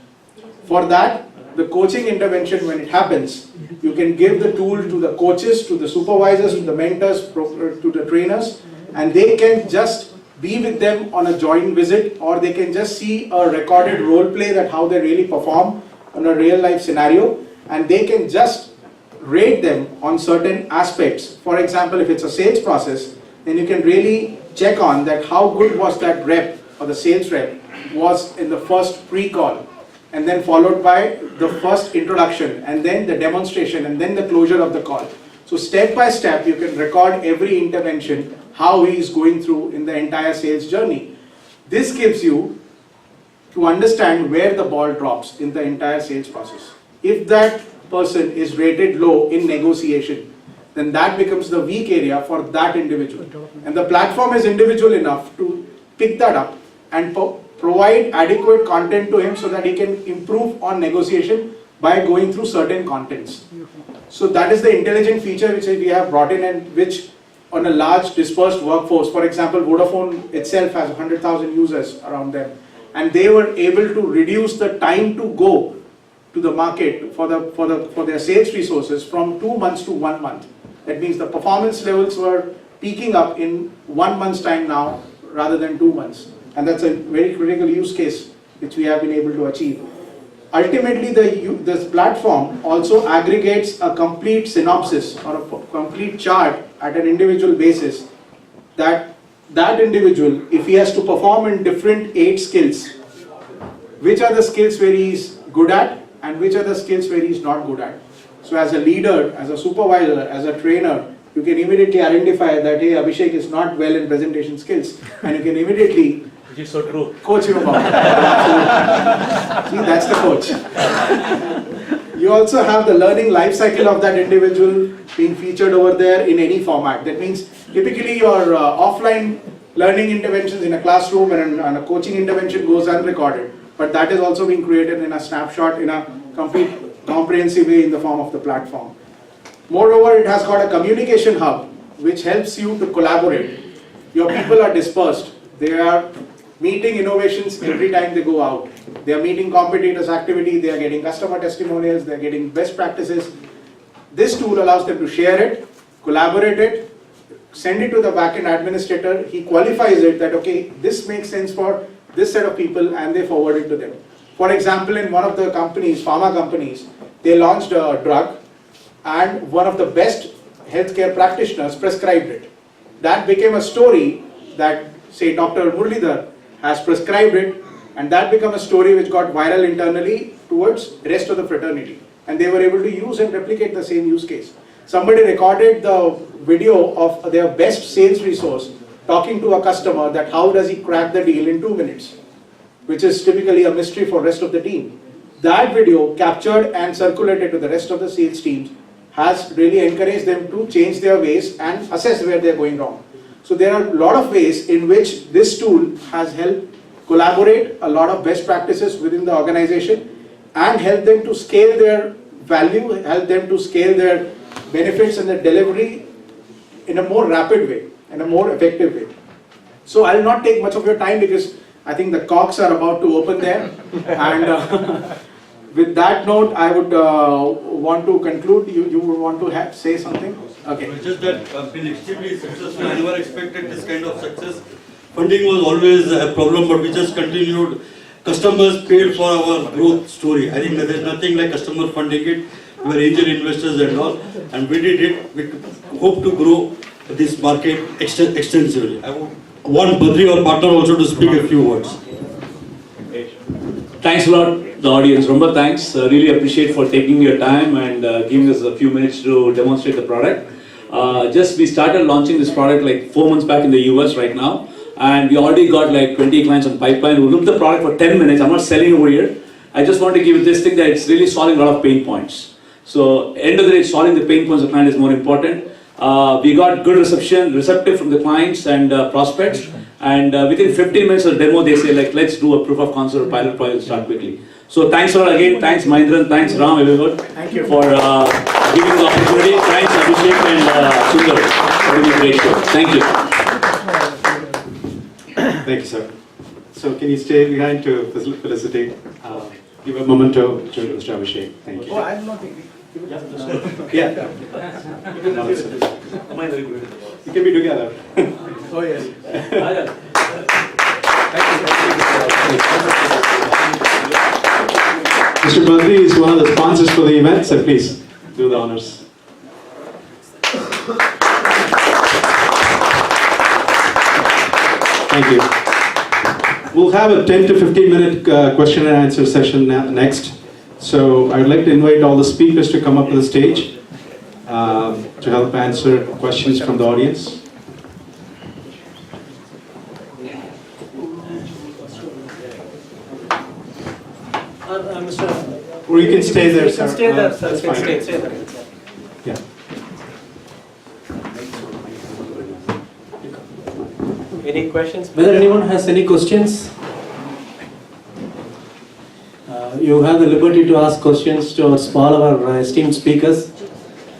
For that, the coaching intervention, when it happens, you can give the tool to the coaches, to the supervisors, to the mentors, to the trainers, and they can just be with them on a joint visit, or they can just see a recorded role play that how they really perform on a real life scenario, and they can just rate them on certain aspects. For example, if it's a sales process, then you can really check on that how good was that rep or the sales rep was in the first pre-call, and then followed by the first introduction, and then the demonstration, and then the closure of the call. So step by step, you can record every intervention, how he is going through in the entire sales journey. This gives you to understand where the ball drops in the entire sales process. If that person is rated low in negotiation, then that becomes the weak area for that individual. And the platform is individual enough to pick that up and provide adequate content to him so that he can improve on negotiation by going through certain contents. So that is the intelligent feature which we have brought in, and which on a large dispersed workforce, for example, Vodafone itself has 100,000 users around them, and they were able to reduce the time to go to the market for their sales resources from 2 months to 1 month. That means the performance levels were peaking up in 1 month's time now rather than 2 months. And that's a very critical use case which we have been able to achieve. Ultimately, this platform also aggregates a complete synopsis or a complete chart at an individual basis, that individual, if he has to perform in different 8 skills, which are the skills where he is good at and which are the skills where he is not good at. So as a leader, as a supervisor, as a trainer, you can immediately identify that, hey, Abhishek is not well in presentation skills, and you can immediately Which is so true. coach him about it. See, that's the coach. You also have the learning life cycle of that individual being featured over there in any format. That means typically your offline learning interventions in a classroom and a coaching intervention goes unrecorded, but that is also being created in a snapshot in a complete comprehensive way in the form of the platform. Moreover, it has got a communication hub which helps you to collaborate. Your people are dispersed. They are meeting innovations every time they go out. They are meeting competitors' activity, they are getting customer testimonials, they are getting best practices. This tool allows them to share it, collaborate it, send it to the backend administrator. He qualifies it that, okay, this makes sense for this set of people, and they forward it to them. For example, in one of the companies, pharma companies, they launched a drug, and one of the best healthcare practitioners prescribed it. That became a story that, say, Dr. Muralidhar has prescribed it, and that became a story which got viral internally towards the rest of the fraternity. And they were able to use and replicate the same use case. Somebody recorded the video of their best sales resource talking to a customer that how does he crack the deal in 2 minutes, which is typically a mystery for the rest of the team. That video captured and circulated to the rest of the sales teams has really encouraged them to change their ways and assess where they're going wrong. So there are a lot of ways in which this tool has helped collaborate a lot of best practices within the organization and help them to scale their value, help them to scale their benefits and their delivery in a more rapid way, in a more effective way. So I'll not take much of your time because I think the corks are about to open there. And with that note, I would want to conclude. You would want to say something? Okay. It's just that I've been extremely successful. I never expected this kind of success. Funding was always a problem, but we just continued. Customers paid for our growth story. I think that there's nothing like customer funding it. We were angel investors and all, and we did it. We hope to grow this market extensively. I want Badri, our partner, also to speak a few words. Thanks a lot, the audience. Rumba thanks. Really appreciate for taking your time and giving us a few minutes to demonstrate the product. We started launching this product like 4 months back in the US right now, and we already got like 20 clients on pipeline who looked at the product for 10 minutes. I'm not selling over here. I just want to give this thing that it's really solving a lot of pain points. So end of the day, solving the pain points of the client is more important. We got good receptive from the clients and prospects, and within 15 minutes of the demo, they say like, let's do a proof of concept or pilot project, start quickly. So thanks a lot again. Thanks Mahindran, thanks Ram, everyone. Thank you for giving the opportunity. Thanks Abhishek and Sundar for doing a great show. Thank you. Thank you, sir. So can you stay behind to felicitate? Give a moment to Mr. Abhishek. Thank you. Oh, I'm not thinking. Yeah. You can be together. Oh, yes. Mr. Badri is one of the sponsors for the event, so please do the honors. Thank you. We'll have a 10 to 15 minute question and answer session next. So I'd like to invite all the speakers to come up to the stage to help answer questions from the audience. Or you can stay there, sir. Stay there, sir. That's You can fine. stay there. Yeah. Any questions? Whether anyone has any questions? You have the liberty to ask questions to all our esteemed speakers.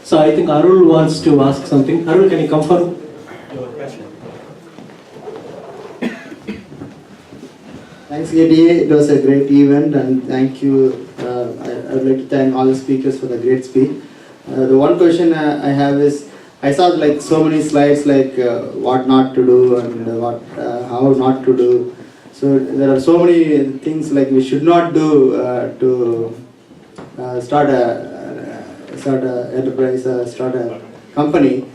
So I think Arul wants to ask something. Arul, can you come forward? Thanks, ATEA. It was a great event, and thank you. I would like to thank all the speakers for the great speech. The one question I have is, I saw like so many slides like what not to do and how not to do. So there are so many things like we should not do to start a enterprise, start a company.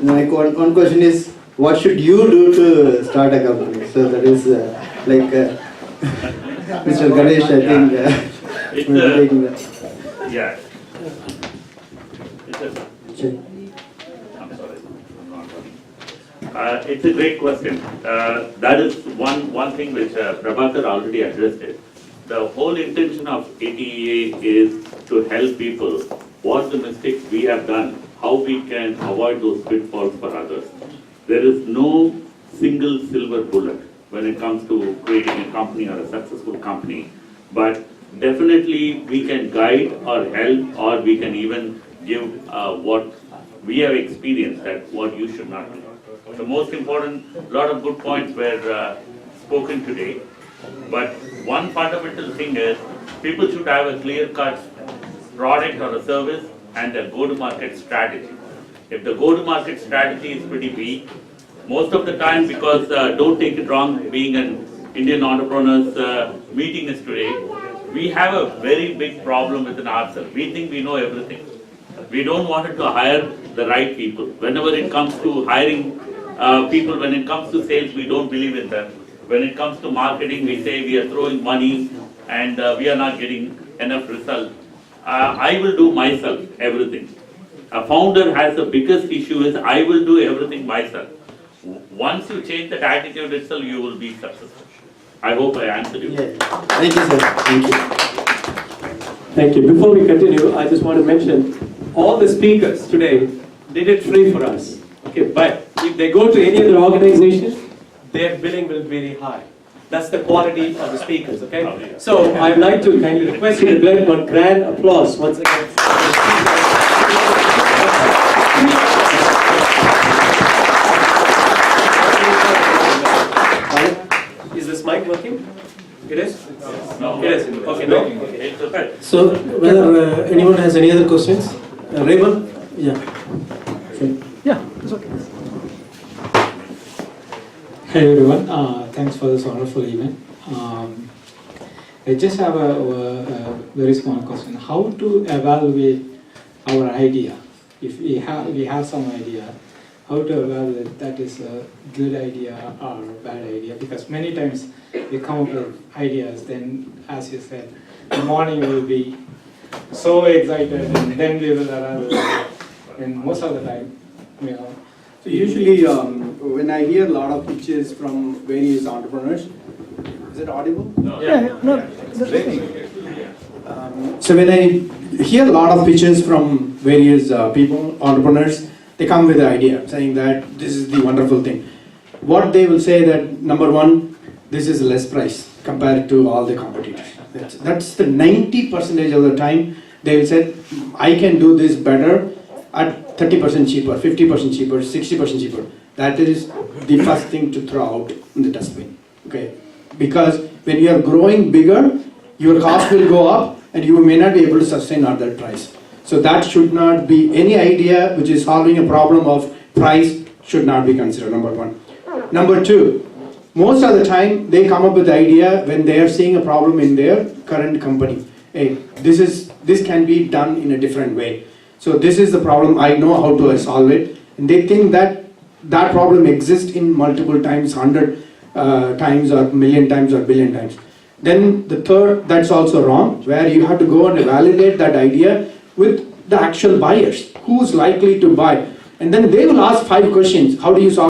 Like one question is, what should you do to start a company? So that is Mr. Ganesh, I think, will be taking that. Yeah. Sure. I'm sorry. It's a great question. That is one thing which Prabhakar already addressed it. The whole intention of ATEA is to help people what the mistakes we have done, how we can avoid those pitfalls for others. There is no single silver bullet when it comes to creating a company or a successful company, but definitely we can guide or help, or we can even give what we have experienced, that what you should not do. The most important, lot of good points were spoken today, but one fundamental thing is people should have a clear-cut product or a service and a go-to-market strategy. If the go-to-market strategy is pretty weak, most of the time, because don't take it wrong, being an Indian entrepreneurs meeting is today, we have a very big problem within ourselves. We think we know everything. We don't want to hire the right people. Whenever it comes to hiring people, when it comes to sales, we don't believe in them. When it comes to marketing, we say we are throwing money and we are not getting enough result. I will do myself everything. A founder has the biggest issue is I will do everything myself. Once you change that attitude itself, you will be successful. I hope I answered you. Yeah. Thank you, sir. Thank you. Thank you. Before we continue, I just want to mention all the speakers today did it free for us. Okay, but if they go to any other organization, their billing will be very high. That's the quality of the speakers, okay? So I'd like to kindly request you to give one grand applause once again. Is this mic working? It is? No. It is? Okay, no? Okay. So whether anyone has any other questions? Raymond? Yeah. Yeah, it's okay. Hey everyone, thanks for this wonderful event. I just have a very small question. How to evaluate our idea? If we have some idea, how to evaluate that is a good idea or a bad idea? Because many times we come up with ideas, then as you said, the morning we will be so excited and then we will arrive. And most of the time, you know. So usually when I hear a lot of pitches from various entrepreneurs, is it audible? No. Yeah, no, that's okay. So when I hear a lot of pitches from various people, entrepreneurs, they come with the idea saying that this is the wonderful thing. What they will say that number one, this is less price compared to all the competitors. That's the 90% of the time they will say, I can do this better at 30% cheaper, 50% cheaper, 60% cheaper. That is the first thing to throw out in the dustbin. Okay? Because when you are growing bigger, your cost will go up and you may not be able to sustain at that price. So that should not be any idea which is solving a problem of price should not be considered, number one. Number two, most of the time they come up with the idea when they are seeing a problem in their current company. hey, this can be done in a different way. So this is the problem, I know how to solve it. And they think that that problem exists in multiple times, 100 times or million times or billion times. Then the third, that's also wrong, where you have to go and validate that idea with the actual buyers. Who's likely to buy? And then they will ask 5 questions. How do you solve